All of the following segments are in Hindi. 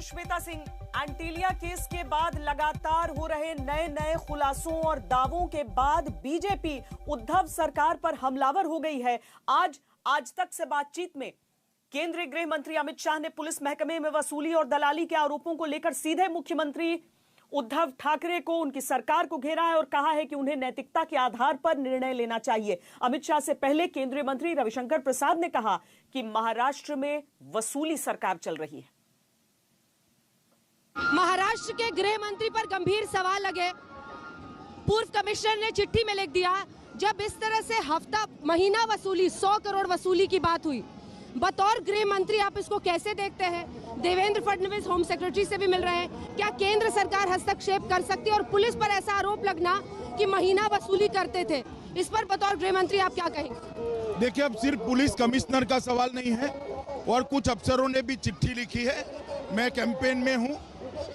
श्वेता सिंह, एंटीलिया केस के बाद लगातार हो रहे नए खुलासों और दावों के बाद बीजेपी उद्धव सरकार पर हमलावर हो गई है। आज तक से बातचीत में केंद्रीय गृह मंत्री अमित शाह ने पुलिस महकमे में वसूली और दलाली के आरोपों को लेकर सीधे मुख्यमंत्री उद्धव ठाकरे को, उनकी सरकार को घेरा है और कहा है कि उन्हें नैतिकता के आधार पर निर्णय लेना चाहिए। अमित शाह से पहले केंद्रीय मंत्री रविशंकर प्रसाद ने कहा कि महाराष्ट्र में वसूली सरकार चल रही है। महाराष्ट्र के गृह मंत्री पर गंभीर सवाल लगे। पूर्व कमिश्नर ने चिट्ठी में लिख दिया, जब इस तरह से हफ्ता महीना वसूली 100 करोड़ वसूली की बात हुई, बतौर गृह मंत्री आप इसको कैसे देखते हैं? देवेंद्र फडणवीस होम सेक्रेटरी से भी मिल रहे हैं, क्या केंद्र सरकार हस्तक्षेप कर सकती है? और पुलिस पर ऐसा आरोप लगना कि महीना वसूली करते थे, इस पर बतौर गृह मंत्री आप क्या कहेंगे? देखिए, अब सिर्फ पुलिस कमिश्नर का सवाल नहीं है और कुछ अफसरों ने भी चिट्ठी लिखी है। मैं कैंपेन में हूँ,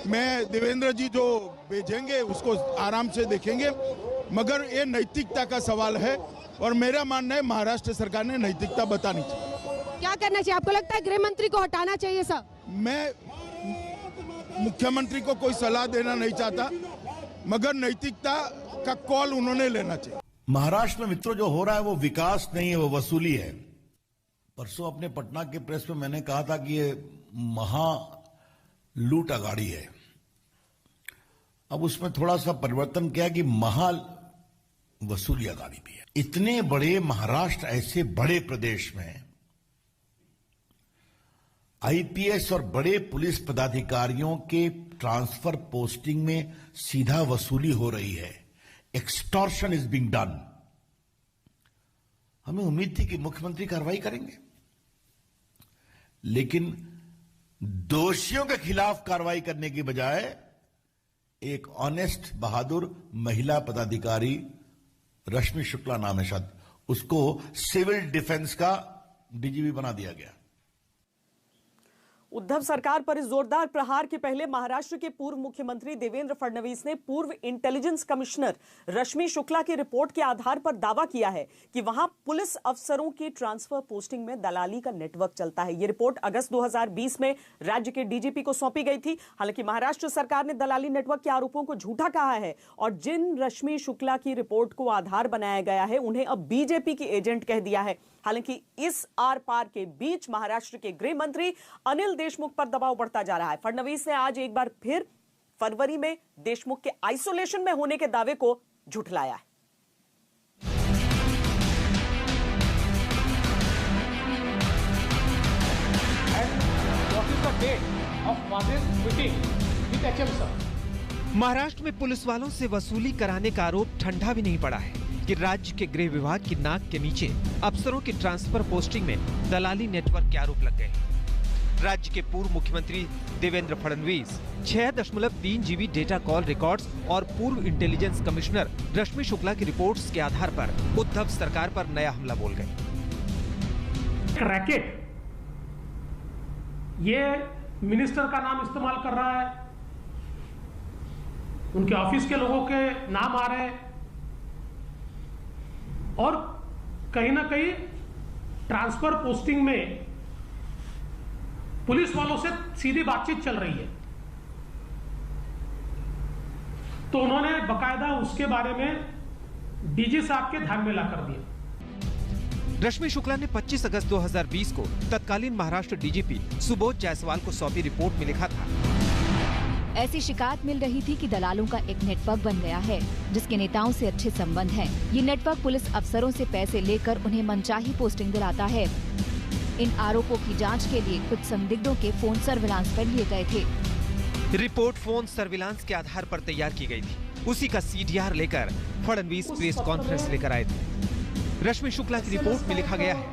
मैं देवेंद्र जी जो भेजेंगे उसको आराम से देखेंगे, मगर ये नैतिकता का सवाल है और मेरा मानना है महाराष्ट्र सरकार ने नैतिकता बतानी चाहिए। क्या करना चाहिए? आपको लगता है गृह मंत्री को हटाना चाहिए? सर, मैं मुख्यमंत्री को कोई सलाह देना नहीं चाहता, मगर नैतिकता का कॉल उन्होंने लेना चाहिए। महाराष्ट्र में मित्रों जो हो रहा है वो विकास नहीं है, वो वसूली है। परसों अपने पटना के प्रेस में मैंने कहा था कि ये महा लूट अगाड़ी है। अब उसमें थोड़ा सा परिवर्तन किया कि महा वसूली अगाड़ी भी है। इतने बड़े महाराष्ट्र, ऐसे बड़े प्रदेश में आईपीएस और बड़े पुलिस पदाधिकारियों के ट्रांसफर पोस्टिंग में सीधा वसूली हो रही है। Extortion is being done. हमें उम्मीद थी कि मुख्यमंत्री कार्रवाई करेंगे, लेकिन दोषियों के खिलाफ कार्रवाई करने की बजाय एक ऑनेस्ट बहादुर महिला पदाधिकारी, रश्मि शुक्ला नाम है शायद, उसको सिविल डिफेंस का डीजीपी बना दिया गया। उद्धव सरकार पर इस जोरदार प्रहार के पहले महाराष्ट्र के पूर्व मुख्यमंत्री देवेंद्र फडणवीस ने पूर्व इंटेलिजेंस कमिश्नर रश्मि शुक्ला की रिपोर्ट के आधार पर दावा किया है कि वहां पुलिस अफसरों की ट्रांसफर पोस्टिंग में दलाली का नेटवर्क चलता है। यह रिपोर्ट अगस्त 2020 में राज्य के डीजीपी को सौंपी गई थी। हालांकि महाराष्ट्र सरकार ने दलाली नेटवर्क के आरोपों को झूठा कहा है और जिन रश्मि शुक्ला की रिपोर्ट को आधार बनाया गया है उन्हें अब बीजेपी की एजेंट कह दिया है। हालांकि इस आर पार के बीच महाराष्ट्र के गृह मंत्री अनिल देशमुख पर दबाव बढ़ता जा रहा है। फडणवीस ने आज एक बार फिर फरवरी में देशमुख के आइसोलेशन में होने के दावे को झुठलाया है। महाराष्ट्र में पुलिस वालों से वसूली कराने का आरोप ठंडा भी नहीं पड़ा है कि राज्य के गृह विभाग की नाक के नीचे अफसरों की ट्रांसफर पोस्टिंग में दलाली नेटवर्क के आरोप लग गए। राज्य के पूर्व मुख्यमंत्री Devendra Fadnavis 6.3 GB data call records और पूर्व इंटेलिजेंस कमिश्नर रश्मि शुक्ला की रिपोर्ट्स के आधार पर उद्धव सरकार पर नया हमला बोल गए। रैकेट, ये मिनिस्टर का नाम इस्तेमाल कर रहा है, उनके ऑफिस के लोगों के नाम आ रहे हैं और कहीं ना कहीं ट्रांसफर पोस्टिंग में पुलिस वालों से सीधी बातचीत चल रही है। तो उन्होंने बकायदा उसके बारे में डीजी साहब के ध्यान में ला कर दिया। रश्मि शुक्ला ने 25 अगस्त 2020 को तत्कालीन महाराष्ट्र डीजीपी सुबोध जायसवाल को सौंपी रिपोर्ट में लिखा था, ऐसी शिकायत मिल रही थी कि दलालों का एक नेटवर्क बन गया है जिसके नेताओं से अच्छे संबंध हैं। ये नेटवर्क पुलिस अफसरों से पैसे लेकर उन्हें मनचाही पोस्टिंग दिलाता है। इन आरोपों की जांच के लिए कुछ संदिग्धों के फोन सर्विलांस पर लिए गए थे। रिपोर्ट फोन सर्विलांस के आधार पर तैयार की गई थी। उसी का सीडीआर लेकर फडणवीस प्रेस कॉन्फ्रेंस लेकर आए थे। रश्मि शुक्ला की रिपोर्ट में लिखा गया है,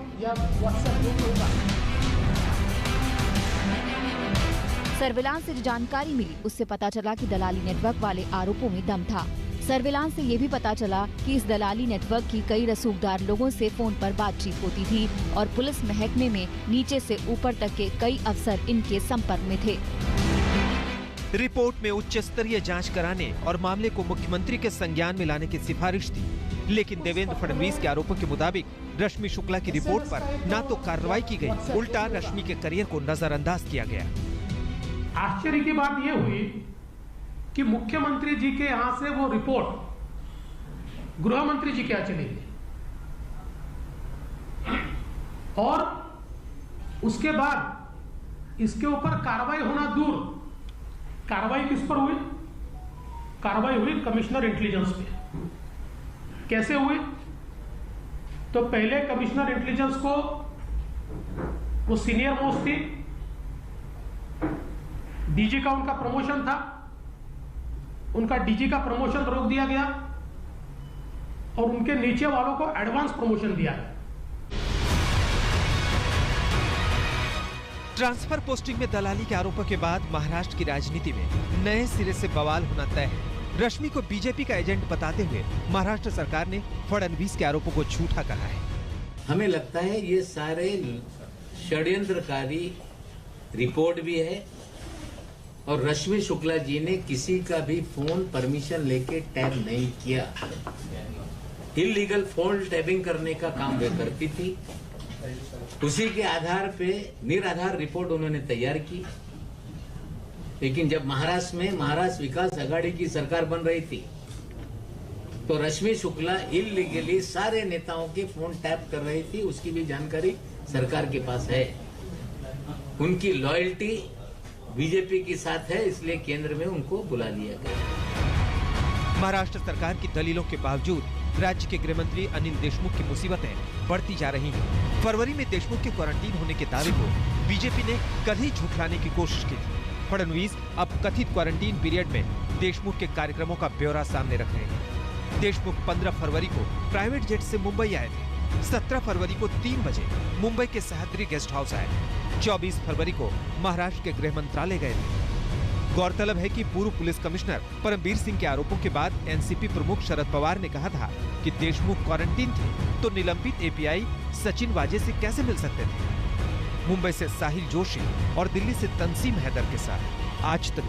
सर्विलांस से जो जानकारी मिली उससे पता चला कि दलाली नेटवर्क वाले आरोपों में दम था। सर्विलांस से ये भी पता चला कि इस दलाली नेटवर्क की कई रसूखदार लोगों से फोन पर बातचीत होती थी और पुलिस महकमे में नीचे से ऊपर तक के कई अफसर इनके संपर्क में थे। रिपोर्ट में उच्च स्तरीय जांच कराने और मामले को मुख्यमंत्री के संज्ञान में लाने की सिफारिश थी, लेकिन देवेंद्र फडणवीस के आरोपों के मुताबिक रश्मि शुक्ला की रिपोर्ट पर न तो कार्रवाई की गई, उल्टा रश्मि के करियर को नजरअंदाज किया गया। आश्चर्य की बात यह हुई कि मुख्यमंत्री जी के यहां से वो रिपोर्ट गृह मंत्री जी के यहां चली गई और उसके बाद इसके ऊपर कार्रवाई होना दूर, कार्रवाई किस पर हुई? कार्रवाई हुई कमिश्नर इंटेलिजेंस पे। कैसे हुई? तो पहले कमिश्नर इंटेलिजेंस को, वो सीनियर मोस्ट थी, डीजी का उनका प्रमोशन था, उनका डीजी का प्रमोशन रोक दिया गया और उनके नीचे वालों को एडवांस प्रमोशन दिया गया। ट्रांसफर पोस्टिंग में दलाली के आरोपों के बाद महाराष्ट्र की राजनीति में नए सिरे से बवाल होना तय है। रश्मि को बीजेपी का एजेंट बताते हुए महाराष्ट्र सरकार ने फडणवीस के आरोपों को झूठा कहा है। हमें लगता है ये सारे षड्यंत्रकारी रिपोर्ट भी है और रश्मि शुक्ला जी ने किसी का भी फोन परमिशन लेके टैप नहीं किया। इलीगल फोन टैपिंग करने का काम वे करती थी। उसी के आधार पे निराधार रिपोर्ट उन्होंने तैयार की। लेकिन जब महाराष्ट्र में महाराष्ट्र विकास आघाड़ी की सरकार बन रही थी तो रश्मि शुक्ला इलीगली सारे नेताओं के फोन टैप कर रही थी। उसकी भी जानकारी सरकार के पास है। उनकी लॉयल्टी बीजेपी के साथ है, इसलिए केंद्र में उनको बुला लिया गया। महाराष्ट्र सरकार की दलीलों के बावजूद राज्य के गृह मंत्री अनिल देशमुख की मुसीबतें बढ़ती जा रही हैं। फरवरी में देशमुख के क्वारंटीन होने के दावे को बीजेपी ने कल ही झुठलाने की कोशिश की थी। फडणवीस अब कथित क्वारंटीन पीरियड में देशमुख के कार्यक्रमों का ब्यौरा सामने रख रहे हैं। देशमुख 15 फरवरी को प्राइवेट जेट से मुंबई आए थे। 17 फरवरी को 3 बजे मुंबई के सह्याद्री गेस्ट हाउस आए। 24 फरवरी को महाराष्ट्र के गृह मंत्रालय गए थे। गौरतलब है कि पूर्व पुलिस कमिश्नर परमबीर सिंह के आरोपों के बाद एनसीपी प्रमुख शरद पवार ने कहा था कि देशमुख क्वारंटीन थे तो निलंबित एपीआई सचिन वाजे से कैसे मिल सकते थे। मुंबई से साहिल जोशी और दिल्ली से तंसीम हैदर के साथ आज तक।